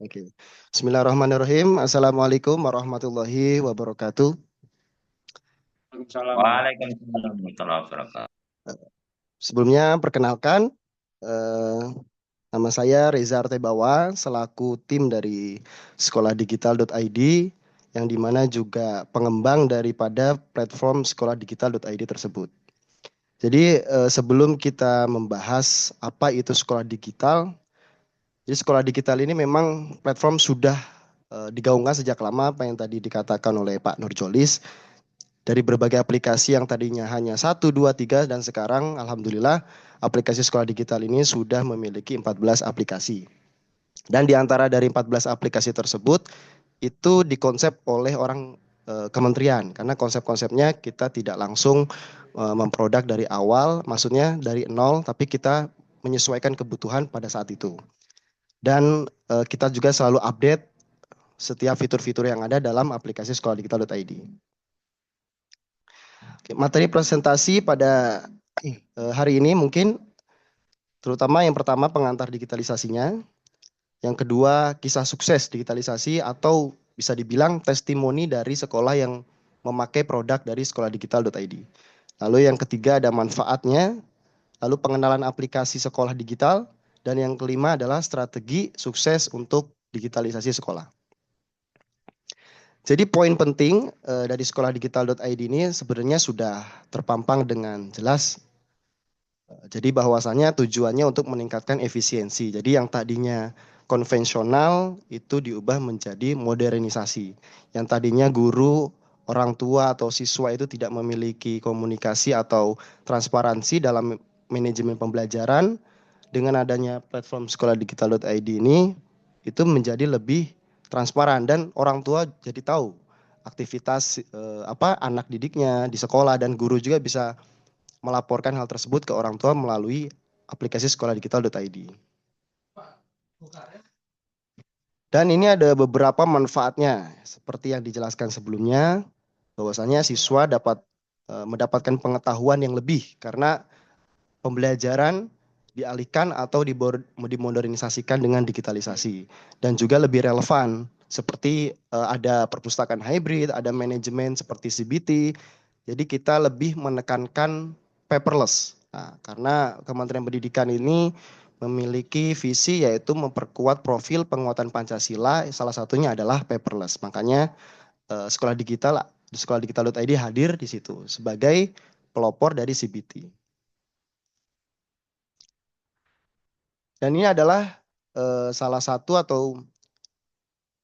Oke. Bismillahirrahmanirrahim. Assalamualaikum warahmatullahi wabarakatuh. Waalaikumsalam warahmatullahi Waalaikumsalam warahmatullahi wabarakatuh. Sebelumnya perkenalkan, eh, nama saya Reza Artebawa selaku tim dari sekolahdigital.id yang dimana juga pengembang daripada platform sekolahdigital.id tersebut. Jadi sebelum kita membahas apa itu sekolah digital, jadi sekolah digital ini memang platform sudah digaungkan sejak lama apa yang tadi dikatakan oleh Pak Nurjolis. Dari berbagai aplikasi yang tadinya hanya 1, 2, 3 dan sekarang alhamdulillah aplikasi sekolah digital ini sudah memiliki 14 aplikasi. Dan di antara dari 14 aplikasi tersebut itu dikonsep oleh orang kementerian karena konsep-konsepnya kita tidak langsung memproduk dari awal, maksudnya dari nol, tapi kita menyesuaikan kebutuhan pada saat itu. Dan kita juga selalu update setiap fitur-fitur yang ada dalam aplikasi sekolahdigital.id. Materi presentasi pada hari ini mungkin terutama yang pertama pengantar digitalisasinya, yang kedua kisah sukses digitalisasi atau bisa dibilang testimoni dari sekolah yang memakai produk dari sekolahdigital.id. Lalu yang ketiga ada manfaatnya, lalu pengenalan aplikasi sekolah digital, dan yang kelima adalah strategi sukses untuk digitalisasi sekolah. Jadi poin penting dari sekolahdigital.id ini sebenarnya sudah terpampang dengan jelas. Jadi bahwasannya tujuannya untuk meningkatkan efisiensi. Jadi yang tadinya konvensional itu diubah menjadi modernisasi. Yang tadinya guru, orang tua atau siswa itu tidak memiliki komunikasi atau transparansi dalam manajemen pembelajaran, dengan adanya platform sekolahdigital.id ini itu menjadi lebih transparan dan orang tua jadi tahu aktivitas anak didiknya di sekolah, dan guru juga bisa melaporkan hal tersebut ke orang tua melalui aplikasi sekolahdigital.id. Dan ini ada beberapa manfaatnya seperti yang dijelaskan sebelumnya, bahwasanya siswa dapat mendapatkan pengetahuan yang lebih karena pembelajaran dialihkan atau dimodernisasikan dengan digitalisasi, dan juga lebih relevan seperti ada perpustakaan hybrid, ada manajemen seperti CBT. Jadi kita lebih menekankan paperless. Nah, karena Kementerian Pendidikan ini memiliki visi yaitu memperkuat profil penguatan Pancasila, salah satunya adalah paperless. Makanya sekolah digital sekolah digital.id hadir di situ sebagai pelopor dari CBT. Dan ini adalah salah satu atau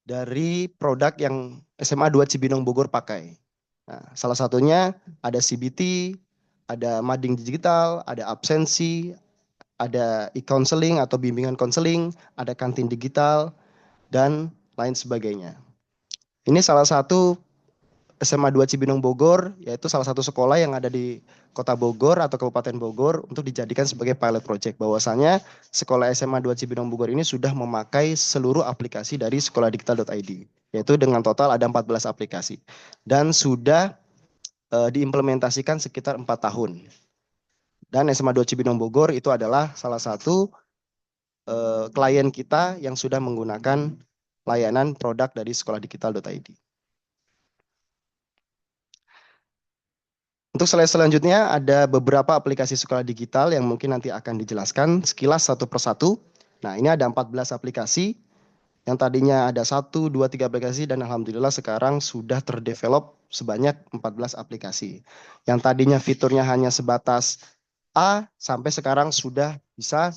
dari produk yang SMA 2 Cibinong Bogor pakai. Nah, salah satunya ada CBT, ada mading digital, ada absensi, ada e-counseling atau bimbingan konseling, ada kantin digital, dan lain sebagainya. Ini salah satu SMA 2 Cibinong Bogor, yaitu salah satu sekolah yang ada di Kota Bogor atau Kabupaten Bogor untuk dijadikan sebagai pilot project. Bahwasanya sekolah SMA 2 Cibinong Bogor ini sudah memakai seluruh aplikasi dari sekolahdigital.id, yaitu dengan total ada 14 aplikasi. Dan sudah diimplementasikan sekitar 4 tahun. Dan SMA 2 Cibinong Bogor itu adalah salah satu klien kita yang sudah menggunakan layanan produk dari sekolahdigital.id. Untuk slide selanjutnya ada beberapa aplikasi sekolah digital yang mungkin nanti akan dijelaskan sekilas satu persatu. Nah, ini ada 14 aplikasi yang tadinya ada 1, 2, 3 aplikasi, dan alhamdulillah sekarang sudah terdevelop sebanyak 14 aplikasi. Yang tadinya fiturnya hanya sebatas A sampai sekarang sudah bisa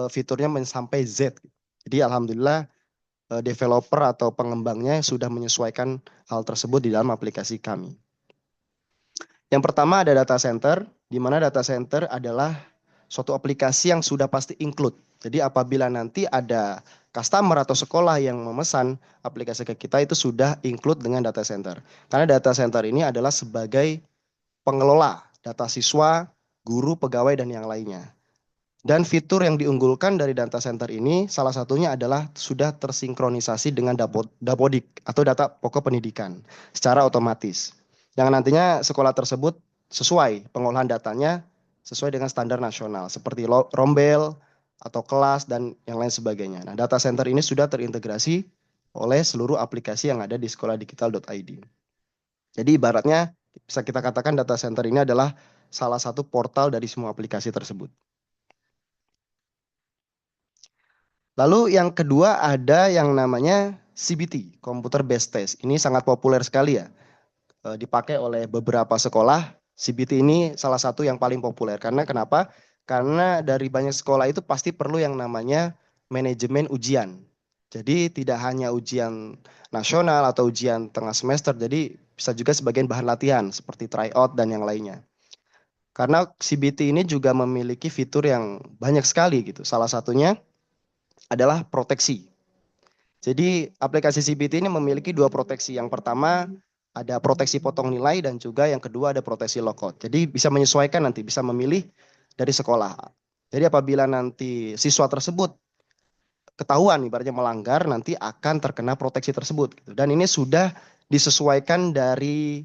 fiturnya sampai Z. Jadi alhamdulillah developer atau pengembangnya sudah menyesuaikan hal tersebut di dalam aplikasi kami. Yang pertama ada data center, di mana data center adalah suatu aplikasi yang sudah pasti include. Jadi apabila nanti ada customer atau sekolah yang memesan aplikasi ke kita, itu sudah include dengan data center. Karena data center ini adalah sebagai pengelola data siswa, guru, pegawai, dan yang lainnya. Dan fitur yang diunggulkan dari data center ini salah satunya adalah sudah tersinkronisasi dengan Dapodik atau data pokok pendidikan secara otomatis. Yang nantinya sekolah tersebut sesuai pengolahan datanya sesuai dengan standar nasional seperti Rombel atau kelas, dan yang lain sebagainya. Nah, data center ini sudah terintegrasi oleh seluruh aplikasi yang ada di sekolahdigital.id. Jadi ibaratnya bisa kita katakan data center ini adalah salah satu portal dari semua aplikasi tersebut. Lalu yang kedua ada yang namanya CBT, Computer Based Test. Ini sangat populer sekali ya, dipakai oleh beberapa sekolah. CBT ini salah satu yang paling populer. Karena kenapa? Karena dari banyak sekolah itu pasti perlu yang namanya manajemen ujian. Jadi tidak hanya ujian nasional atau ujian tengah semester, jadi bisa juga sebagian bahan latihan seperti tryout dan yang lainnya. Karena CBT ini juga memiliki fitur yang banyak sekali gitu. Salah satunya adalah proteksi. Jadi aplikasi CBT ini memiliki dua proteksi. Yang pertama ada proteksi potong nilai dan juga yang kedua ada proteksi lockout. Jadi bisa menyesuaikan nanti, bisa memilih dari sekolah. Jadi apabila nanti siswa tersebut ketahuan ibaratnya melanggar, nanti akan terkena proteksi tersebut. Dan ini sudah disesuaikan dari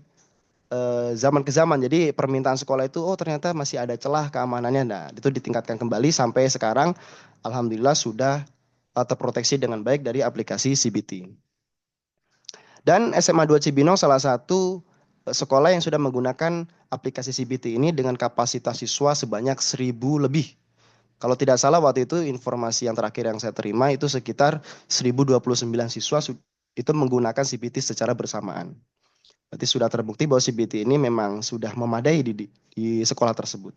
zaman ke zaman. Jadi permintaan sekolah itu, oh ternyata masih ada celah keamanannya. Nah, itu ditingkatkan kembali sampai sekarang, alhamdulillah sudah terproteksi dengan baik dari aplikasi CBT. Dan SMA 2 Cibinong salah satu sekolah yang sudah menggunakan aplikasi CBT ini dengan kapasitas siswa sebanyak 1.000 lebih. Kalau tidak salah waktu itu informasi yang terakhir yang saya terima itu sekitar 1.029 siswa itu menggunakan CBT secara bersamaan. Berarti sudah terbukti bahwa CBT ini memang sudah memadai di sekolah tersebut.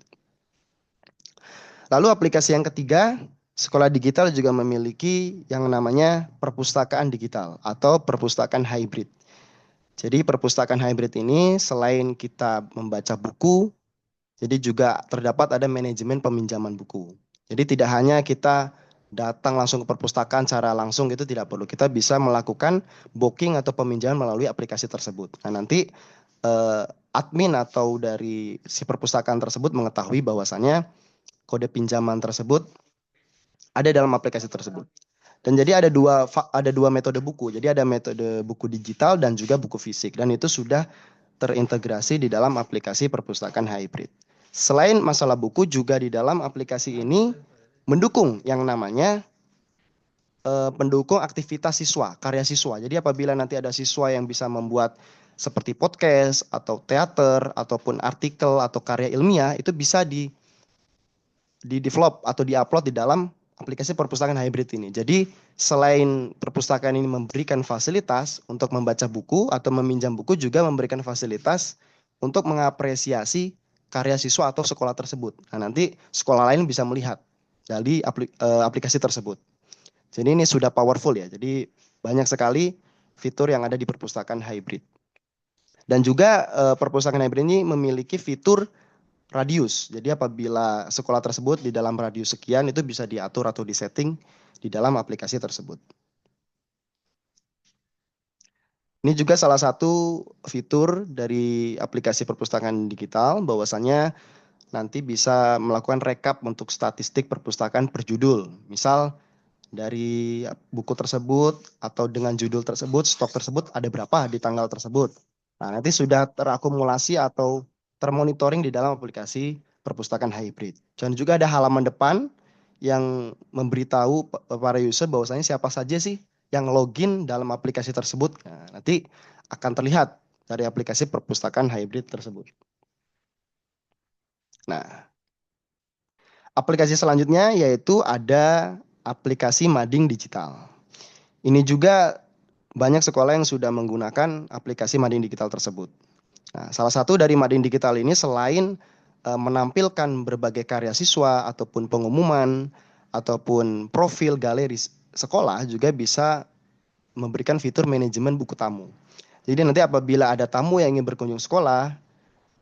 Lalu aplikasi yang ketiga, sekolah digital juga memiliki yang namanya perpustakaan digital atau perpustakaan hybrid. Jadi perpustakaan hybrid ini selain kita membaca buku, jadi juga terdapat ada manajemen peminjaman buku. Jadi tidak hanya kita datang langsung ke perpustakaan secara langsung itu tidak perlu. Kita bisa melakukan booking atau peminjaman melalui aplikasi tersebut. Nah, nanti admin atau dari si perpustakaan tersebut mengetahui bahwasannya kode pinjaman tersebut ada dalam aplikasi tersebut. Dan jadi ada dua metode buku. Jadi ada metode buku digital dan juga buku fisik, dan itu sudah terintegrasi di dalam aplikasi perpustakaan hybrid. Selain masalah buku, juga di dalam aplikasi ini mendukung yang namanya pendukung aktivitas siswa, karya siswa. Jadi apabila nanti ada siswa yang bisa membuat seperti podcast atau teater ataupun artikel atau karya ilmiah, itu bisa di develop atau diupload di dalam aplikasi perpustakaan hybrid ini. Jadi selain perpustakaan ini memberikan fasilitas untuk membaca buku atau meminjam buku, juga memberikan fasilitas untuk mengapresiasi karya siswa atau sekolah tersebut. Nah, nanti sekolah lain bisa melihat dari aplikasi tersebut. Jadi ini sudah powerful ya. Jadi banyak sekali fitur yang ada di perpustakaan hybrid. Dan juga perpustakaan hybrid ini memiliki fitur radius. Jadi apabila sekolah tersebut di dalam radius sekian, itu bisa diatur atau disetting di dalam aplikasi tersebut. Ini juga salah satu fitur dari aplikasi perpustakaan digital, bahwasannya nanti bisa melakukan rekap untuk statistik perpustakaan per judul. Misal dari buku tersebut atau dengan judul tersebut, stok tersebut ada berapa di tanggal tersebut. Nah, nanti sudah terakumulasi atau termonitoring di dalam aplikasi perpustakaan hybrid. Dan juga ada halaman depan yang memberitahu para user bahwasanya siapa saja sih yang login dalam aplikasi tersebut. Nah, nanti akan terlihat dari aplikasi perpustakaan hybrid tersebut. Nah, aplikasi selanjutnya yaitu ada aplikasi mading digital. Ini juga banyak sekolah yang sudah menggunakan aplikasi mading digital tersebut. Nah, salah satu dari mading digital ini selain menampilkan berbagai karya siswa ataupun pengumuman ataupun profil galeri sekolah, juga bisa memberikan fitur manajemen buku tamu. Jadi nanti apabila ada tamu yang ingin berkunjung sekolah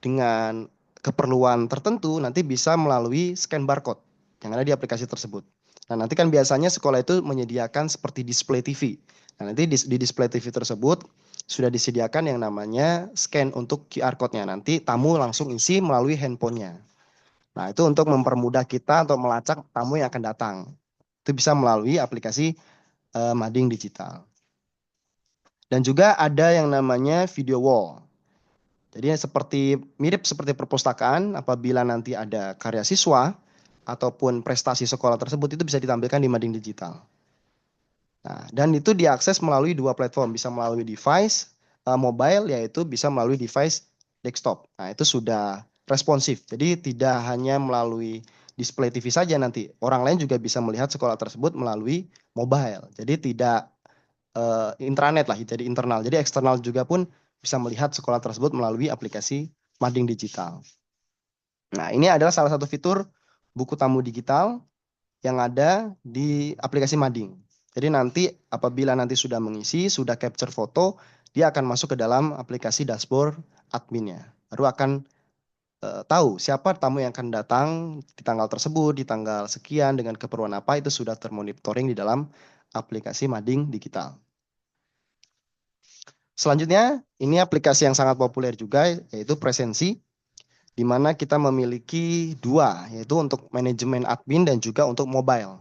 dengan keperluan tertentu, nanti bisa melalui scan barcode yang ada di aplikasi tersebut. Nah, nanti kan biasanya sekolah itu menyediakan seperti display TV. Nah, nanti di display TV tersebut sudah disediakan yang namanya scan untuk QR code-nya. Nanti tamu langsung isi melalui handphonenya. Nah, itu untuk mempermudah kita untuk melacak tamu yang akan datang. Itu bisa melalui aplikasi mading digital. Dan juga ada yang namanya video wall. Jadi mirip seperti perpustakaan, apabila nanti ada karya siswa ataupun prestasi sekolah tersebut itu bisa ditampilkan di mading digital. Nah, dan itu diakses melalui dua platform, bisa melalui device mobile, yaitu bisa melalui device desktop. Nah, itu sudah responsif. Jadi tidak hanya melalui display TV saja nanti, orang lain juga bisa melihat sekolah tersebut melalui mobile. Jadi tidak intranet lah, jadi internal. Jadi eksternal juga pun bisa melihat sekolah tersebut melalui aplikasi mading digital. Nah, ini adalah salah satu fitur buku tamu digital yang ada di aplikasi mading. Jadi nanti apabila nanti sudah mengisi, sudah capture foto, dia akan masuk ke dalam aplikasi dashboard adminnya. Baru akan tahu siapa tamu yang akan datang di tanggal tersebut, di tanggal sekian, dengan keperluan apa, itu sudah termonitoring di dalam aplikasi mading digital. Selanjutnya, ini aplikasi yang sangat populer juga, yaitu Presensi, di mana kita memiliki dua, yaitu untuk manajemen admin dan juga untuk mobile.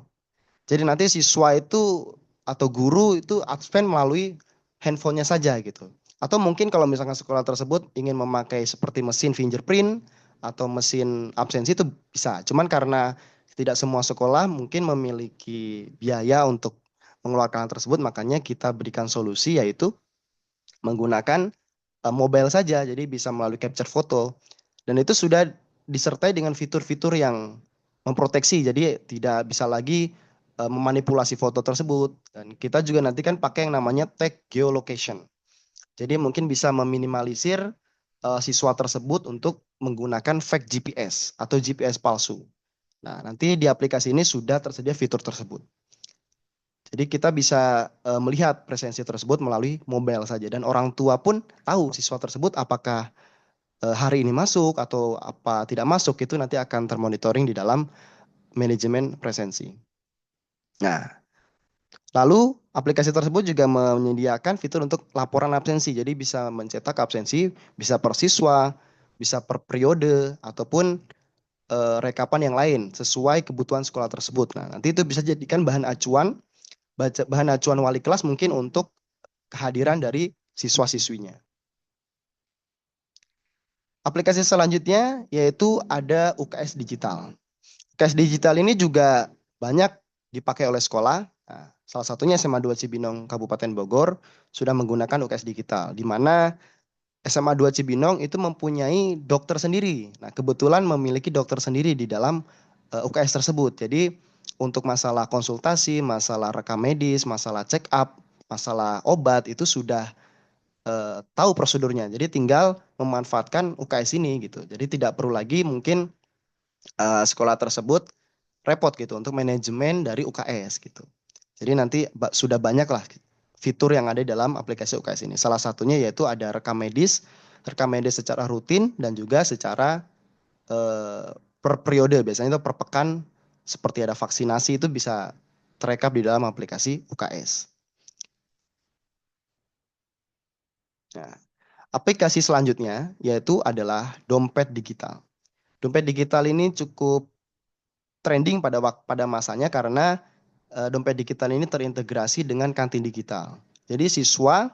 Jadi nanti siswa itu atau guru itu absen melalui handphonenya saja gitu. Atau mungkin kalau misalkan sekolah tersebut ingin memakai seperti mesin fingerprint atau mesin absensi itu bisa. Cuman karena tidak semua sekolah mungkin memiliki biaya untuk mengeluarkan hal tersebut, makanya kita berikan solusi yaitu menggunakan mobile saja. Jadi bisa melalui capture foto. Dan itu sudah disertai dengan fitur-fitur yang memproteksi. Jadi tidak bisa lagi memanipulasi foto tersebut. Dan kita juga nanti kan pakai yang namanya tag geolocation. Jadi mungkin bisa meminimalisir siswa tersebut untuk menggunakan fake GPS atau GPS palsu. Nah, nanti di aplikasi ini sudah tersedia fitur tersebut. Jadi kita bisa melihat presensi tersebut melalui mobile saja. Dan orang tua pun tahu siswa tersebut apakah hari ini masuk atau apa tidak masuk, itu nanti akan termonitoring di dalam manajemen presensi. Nah, lalu aplikasi tersebut juga menyediakan fitur untuk laporan absensi. Jadi bisa mencetak absensi, bisa per siswa, bisa per periode, ataupun rekapan yang lain sesuai kebutuhan sekolah tersebut. Nah, nanti itu bisa jadikan bahan acuan, bahan acuan wali kelas mungkin untuk kehadiran dari siswa-siswinya. Aplikasi selanjutnya yaitu ada UKS Digital. UKS Digital ini juga banyak dipakai oleh sekolah. Nah, salah satunya SMA 2 Cibinong Kabupaten Bogor sudah menggunakan UKS Digital, di mana SMA 2 Cibinong itu mempunyai dokter sendiri. Nah, kebetulan memiliki dokter sendiri di dalam UKS tersebut. Jadi untuk masalah konsultasi, masalah rekam medis, masalah check up, masalah obat itu sudah tahu prosedurnya. Jadi tinggal memanfaatkan UKS ini gitu. Jadi tidak perlu lagi mungkin sekolah tersebut repot gitu untuk manajemen dari UKS gitu. Jadi nanti sudah banyak lah fitur yang ada dalam aplikasi UKS ini. Salah satunya yaitu ada rekam medis secara rutin dan juga secara per periode. Biasanya itu per pekan, seperti ada vaksinasi itu bisa terekap di dalam aplikasi UKS. Nah, aplikasi selanjutnya yaitu adalah dompet digital. Dompet digital ini cukup trending pada masanya karena dompet digital ini terintegrasi dengan kantin digital. Jadi siswa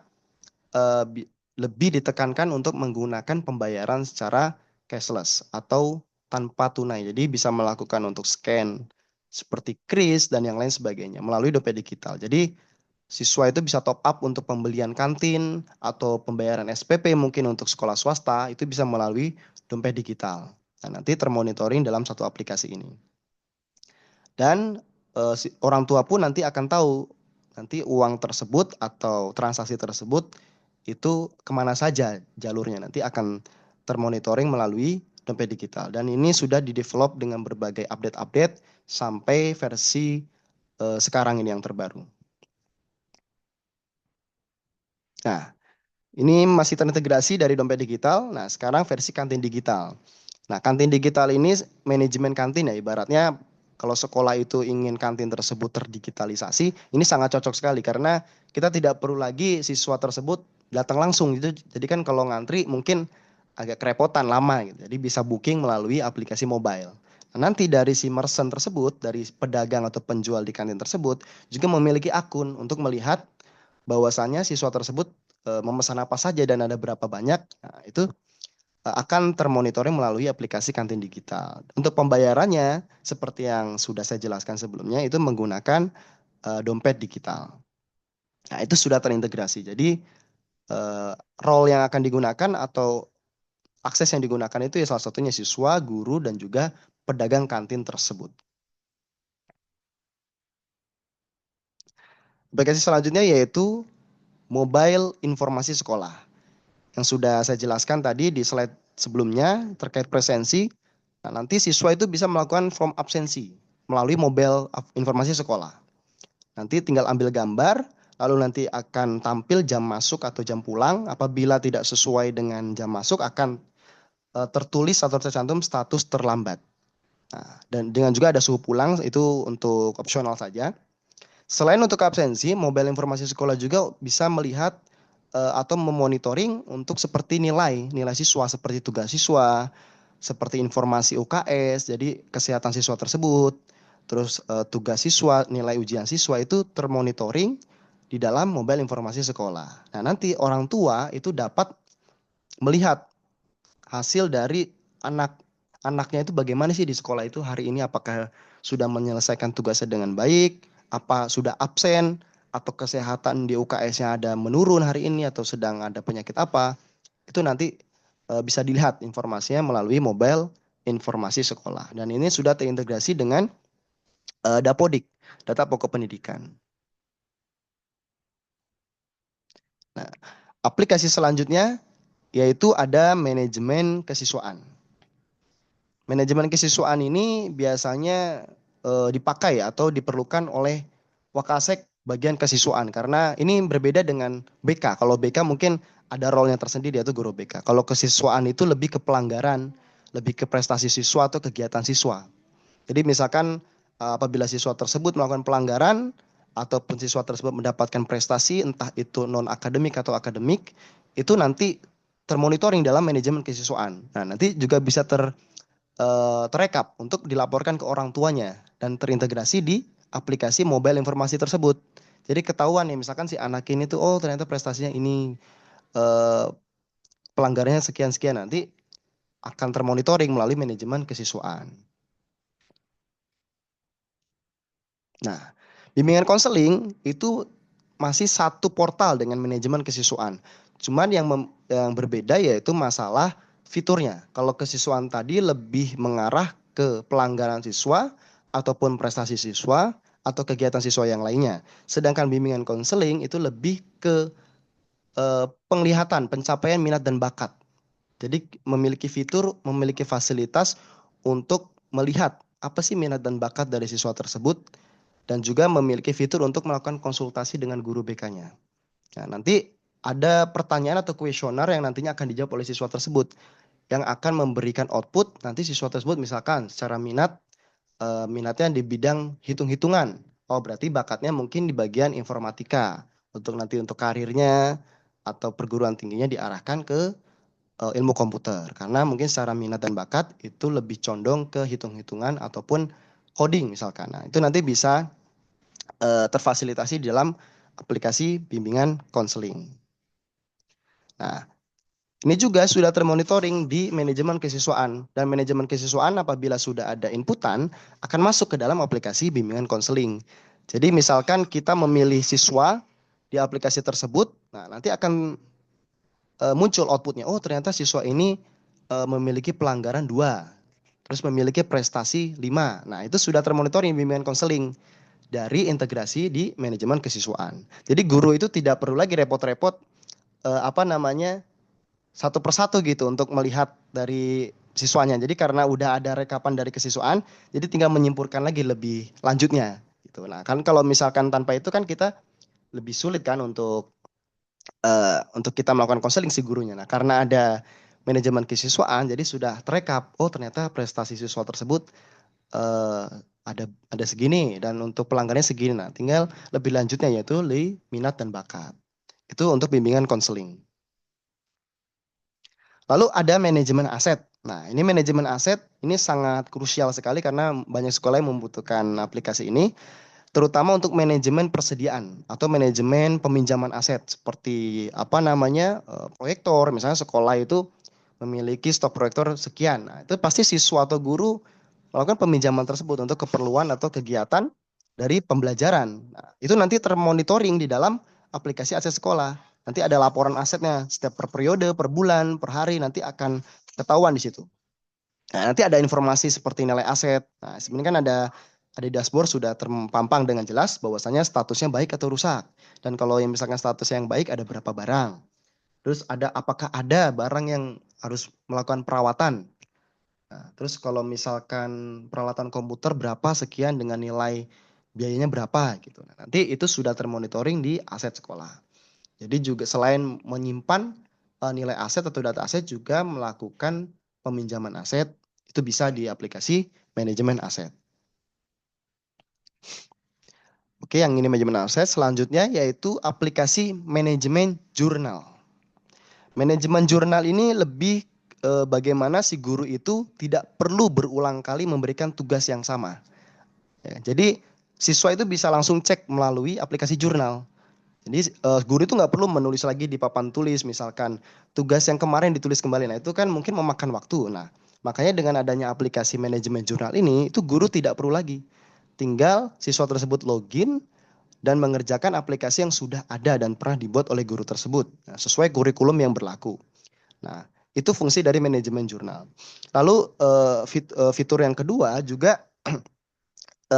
lebih ditekankan untuk menggunakan pembayaran secara cashless atau tanpa tunai. Jadi bisa melakukan untuk scan seperti kris dan yang lain sebagainya melalui dompet digital. Jadi siswa itu bisa top up untuk pembelian kantin atau pembayaran SPP mungkin untuk sekolah swasta itu bisa melalui dompet digital. Nah, nanti termonitoring dalam satu aplikasi ini. Dan orang tua pun nanti akan tahu nanti uang tersebut atau transaksi tersebut itu kemana saja jalurnya. Nanti akan termonitoring melalui dompet digital. Dan ini sudah didevelop dengan berbagai update-update sampai versi sekarang ini yang terbaru. Nah, ini masih terintegrasi dari dompet digital. Nah, sekarang versi kantin digital. Nah, kantin digital ini manajemen kantin ya, ibaratnya kalau sekolah itu ingin kantin tersebut terdigitalisasi, ini sangat cocok sekali karena kita tidak perlu lagi siswa tersebut datang langsung gitu. Jadi kan kalau ngantri mungkin agak kerepotan lama gitu. Jadi bisa booking melalui aplikasi mobile. Nah, nanti dari si merchant tersebut, dari pedagang atau penjual di kantin tersebut juga memiliki akun untuk melihat bahwasannya siswa tersebut memesan apa saja dan ada berapa banyak. Nah, itu akan termonitoring melalui aplikasi kantin digital. Untuk pembayarannya, seperti yang sudah saya jelaskan sebelumnya, itu menggunakan dompet digital. Nah, itu sudah terintegrasi. Jadi, eh, role yang akan digunakan atau akses yang digunakan itu ya salah satunya siswa, guru, dan juga pedagang kantin tersebut. Aplikasi selanjutnya yaitu mobile informasi sekolah. Yang sudah saya jelaskan tadi di slide sebelumnya terkait presensi. Nah, nanti siswa itu bisa melakukan form absensi melalui mobile informasi sekolah. Nanti tinggal ambil gambar, lalu nanti akan tampil jam masuk atau jam pulang. Apabila tidak sesuai dengan jam masuk akan tertulis atau tercantum status terlambat. Nah, dan dengan juga ada suhu pulang, itu untuk opsional saja. Selain untuk absensi, mobile informasi sekolah juga bisa melihat atau memonitoring untuk seperti nilai siswa, seperti tugas siswa, seperti informasi UKS, jadi kesehatan siswa tersebut, terus tugas siswa, nilai ujian siswa itu termonitoring di dalam mobile informasi sekolah. Nah, nanti orang tua itu dapat melihat hasil dari anak-anaknya itu bagaimana sih di sekolah itu hari ini, apakah sudah menyelesaikan tugasnya dengan baik, apa sudah absen, atau kesehatan di UKS-nya ada menurun hari ini atau sedang ada penyakit apa. Itu nanti bisa dilihat informasinya melalui mobile informasi sekolah. Dan ini sudah terintegrasi dengan Dapodik, data pokok pendidikan. Nah, aplikasi selanjutnya yaitu ada manajemen kesiswaan. Manajemen kesiswaan ini biasanya dipakai atau diperlukan oleh Wakasek bagian kesiswaan karena ini berbeda dengan BK. Kalau BK mungkin ada role-nya tersendiri yaitu guru BK. Kalau kesiswaan itu lebih ke pelanggaran, lebih ke prestasi siswa atau kegiatan siswa. Jadi misalkan apabila siswa tersebut melakukan pelanggaran ataupun siswa tersebut mendapatkan prestasi entah itu non akademik atau akademik, itu nanti termonitoring dalam manajemen kesiswaan. Nah, nanti juga bisa terekap untuk dilaporkan ke orang tuanya dan terintegrasi di aplikasi mobile informasi tersebut. Jadi ketahuan nih, misalkan si anak ini tuh, oh ternyata prestasinya ini, eh, pelanggarannya sekian-sekian, nanti akan termonitoring melalui manajemen kesiswaan. Nah, bimbingan konseling itu masih satu portal dengan manajemen kesiswaan. Cuman yang berbeda yaitu masalah fiturnya. Kalau kesiswaan tadi lebih mengarah ke pelanggaran siswa ataupun prestasi siswa atau kegiatan siswa yang lainnya. Sedangkan bimbingan konseling itu lebih ke penglihatan, pencapaian minat dan bakat. Jadi memiliki fitur, memiliki fasilitas untuk melihat apa sih minat dan bakat dari siswa tersebut dan juga memiliki fitur untuk melakukan konsultasi dengan guru BK-nya. Nah, nanti ada pertanyaan atau kuesioner yang nantinya akan dijawab oleh siswa tersebut yang akan memberikan output nanti siswa tersebut misalkan secara minatnya di bidang hitung-hitungan. Oh, berarti bakatnya mungkin di bagian informatika. Untuk nanti untuk karirnya atau perguruan tingginya diarahkan ke ilmu komputer. Karena mungkin secara minat dan bakat itu lebih condong ke hitung-hitungan ataupun coding misalkan. Nah, itu nanti bisa terfasilitasi di dalam aplikasi bimbingan konseling. Nah, ini juga sudah termonitoring di manajemen kesiswaan dan manajemen kesiswaan apabila sudah ada inputan akan masuk ke dalam aplikasi bimbingan konseling. Jadi misalkan kita memilih siswa di aplikasi tersebut, nah nanti akan muncul outputnya. Oh ternyata siswa ini memiliki pelanggaran 2, terus memiliki prestasi 5. Nah itu sudah termonitoring bimbingan konseling dari integrasi di manajemen kesiswaan. Jadi guru itu tidak perlu lagi repot-repot satu persatu gitu untuk melihat dari siswanya. Jadi karena udah ada rekapan dari kesiswaan, jadi tinggal menyimpulkan lagi lebih lanjutnya gitu. Nah, kan kalau misalkan tanpa itu kan kita lebih sulit kan untuk kita melakukan konseling si gurunya. Nah, karena ada manajemen kesiswaan, jadi sudah terekap. Oh, ternyata prestasi siswa tersebut uh, ada segini dan untuk pelanggannya segini. Nah, tinggal lebih lanjutnya yaitu minat dan bakat. Itu untuk bimbingan konseling. Lalu ada manajemen aset. Nah, ini manajemen aset ini sangat krusial sekali karena banyak sekolah yang membutuhkan aplikasi ini, terutama untuk manajemen persediaan atau manajemen peminjaman aset seperti proyektor. Misalnya sekolah itu memiliki stok proyektor sekian. Nah, itu pasti siswa atau guru melakukan peminjaman tersebut untuk keperluan atau kegiatan dari pembelajaran. Nah, itu nanti termonitoring di dalam aplikasi aset sekolah. Nanti ada laporan asetnya setiap per periode, per bulan, per hari, nanti akan ketahuan di situ. Nah, nanti ada informasi seperti nilai aset. Nah, sebenarnya kan ada di dashboard sudah terpampang dengan jelas bahwasanya statusnya baik atau rusak. Dan kalau yang misalkan statusnya yang baik ada berapa barang. Terus ada apakah ada barang yang harus melakukan perawatan. Nah, terus kalau misalkan peralatan komputer berapa sekian dengan nilai biayanya berapa gitu. Nah, nanti itu sudah termonitoring di aset sekolah. Jadi juga selain menyimpan nilai aset atau data aset juga melakukan peminjaman aset itu bisa di aplikasi manajemen aset. Oke, yang ini manajemen aset. Selanjutnya yaitu aplikasi manajemen jurnal. Manajemen jurnal ini lebih bagaimana si guru itu tidak perlu berulang kali memberikan tugas yang sama. Ya, jadi siswa itu bisa langsung cek melalui aplikasi jurnal. Jadi guru itu nggak perlu menulis lagi di papan tulis, misalkan tugas yang kemarin ditulis kembali. Nah itu kan mungkin memakan waktu. Nah makanya dengan adanya aplikasi manajemen jurnal ini, itu guru tidak perlu lagi. Tinggal siswa tersebut login dan mengerjakan aplikasi yang sudah ada dan pernah dibuat oleh guru tersebut. Nah, sesuai kurikulum yang berlaku. Nah itu fungsi dari manajemen jurnal. Lalu fitur yang kedua juga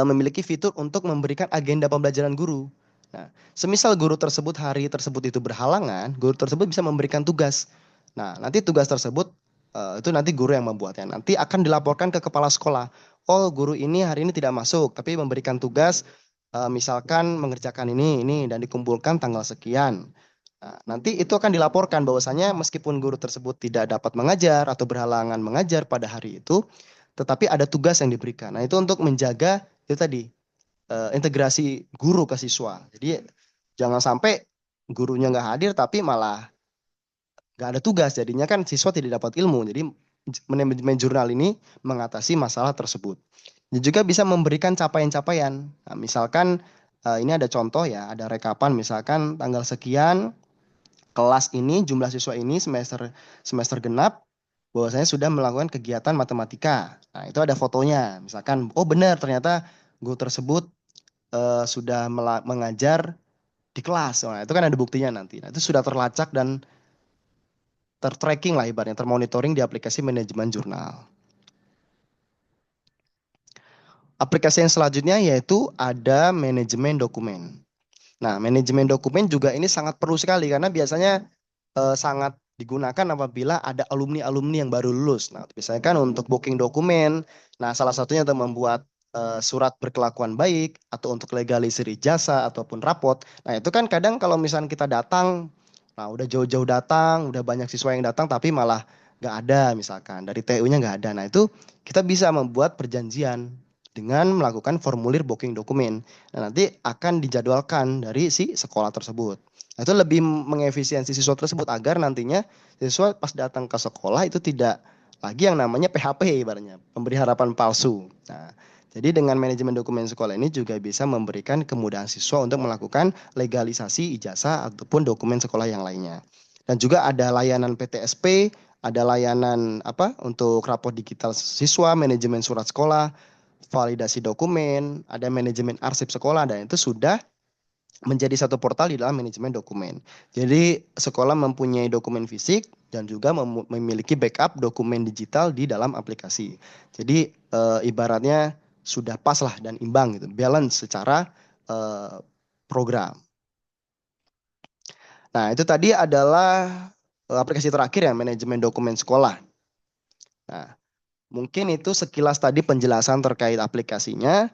memiliki fitur untuk memberikan agenda pembelajaran guru. Nah, semisal guru tersebut hari tersebut itu berhalangan, guru tersebut bisa memberikan tugas. Nah, nanti tugas tersebut itu nanti guru yang membuatnya. Nanti akan dilaporkan ke kepala sekolah. Oh, guru ini hari ini tidak masuk, tapi memberikan tugas misalkan mengerjakan ini dan dikumpulkan tanggal sekian. Nah, nanti itu akan dilaporkan bahwasanya meskipun guru tersebut tidak dapat mengajar atau berhalangan mengajar pada hari itu, tetapi ada tugas yang diberikan. Nah, itu untuk menjaga itu tadi integrasi guru ke siswa. Jadi jangan sampai gurunya nggak hadir tapi malah nggak ada tugas. Jadinya kan siswa tidak dapat ilmu. Jadi manajemen jurnal ini mengatasi masalah tersebut. Dan juga bisa memberikan capaian-capaian. Nah, misalkan ini ada contoh ya, ada rekapan misalkan tanggal sekian kelas ini jumlah siswa ini semester genap bahwasanya sudah melakukan kegiatan matematika. Nah, itu ada fotonya. Misalkan oh benar ternyata guru tersebut sudah mengajar di kelas. Nah, itu kan ada buktinya nanti. Nah, itu sudah terlacak dan tertracking lah ibaratnya, termonitoring di aplikasi manajemen jurnal. Aplikasi yang selanjutnya yaitu ada manajemen dokumen. Nah, manajemen dokumen juga ini sangat perlu sekali karena biasanya sangat digunakan apabila ada alumni-alumni yang baru lulus. Nah, biasanya kan untuk booking dokumen, nah salah satunya untuk membuat surat berkelakuan baik atau untuk legalisir ijazah ataupun rapot. Nah, itu kan kadang kalau misalnya kita datang, nah udah jauh-jauh datang, udah banyak siswa yang datang tapi malah nggak ada misalkan dari TU-nya nggak ada. Nah, itu kita bisa membuat perjanjian dengan melakukan formulir booking dokumen. Nah, nanti akan dijadwalkan dari si sekolah tersebut. Nah, itu lebih mengefisiensi siswa tersebut agar nantinya siswa pas datang ke sekolah itu tidak lagi yang namanya PHP ibaratnya, pemberi harapan palsu. Nah, jadi dengan manajemen dokumen sekolah ini juga bisa memberikan kemudahan siswa untuk melakukan legalisasi ijazah ataupun dokumen sekolah yang lainnya. Dan juga ada layanan PTSP, ada layanan untuk rapor digital siswa, manajemen surat sekolah, validasi dokumen, ada manajemen arsip sekolah, dan itu sudah menjadi satu portal di dalam manajemen dokumen. Jadi sekolah mempunyai dokumen fisik dan juga memiliki backup dokumen digital di dalam aplikasi. Jadi ibaratnya sudah pas lah dan imbang gitu, balance secara program. Nah, itu tadi adalah aplikasi terakhir ya, manajemen dokumen sekolah. Nah, mungkin itu sekilas tadi penjelasan terkait aplikasinya.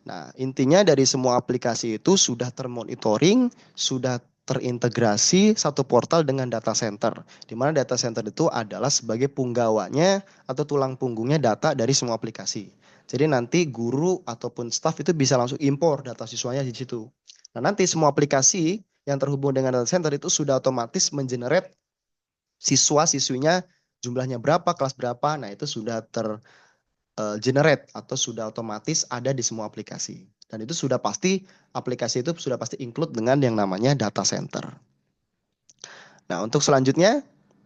Nah, intinya dari semua aplikasi itu sudah termonitoring, sudah terintegrasi satu portal dengan data center. Di mana data center itu adalah sebagai punggawanya atau tulang punggungnya data dari semua aplikasi. Jadi nanti guru ataupun staff itu bisa langsung impor data siswanya di situ. Nah, nanti semua aplikasi yang terhubung dengan data center itu sudah otomatis mengenerate siswa-siswinya jumlahnya berapa, kelas berapa. Nah, itu sudah generate atau sudah otomatis ada di semua aplikasi. Dan itu sudah pasti, aplikasi itu sudah pasti include dengan yang namanya data center. Nah, untuk selanjutnya,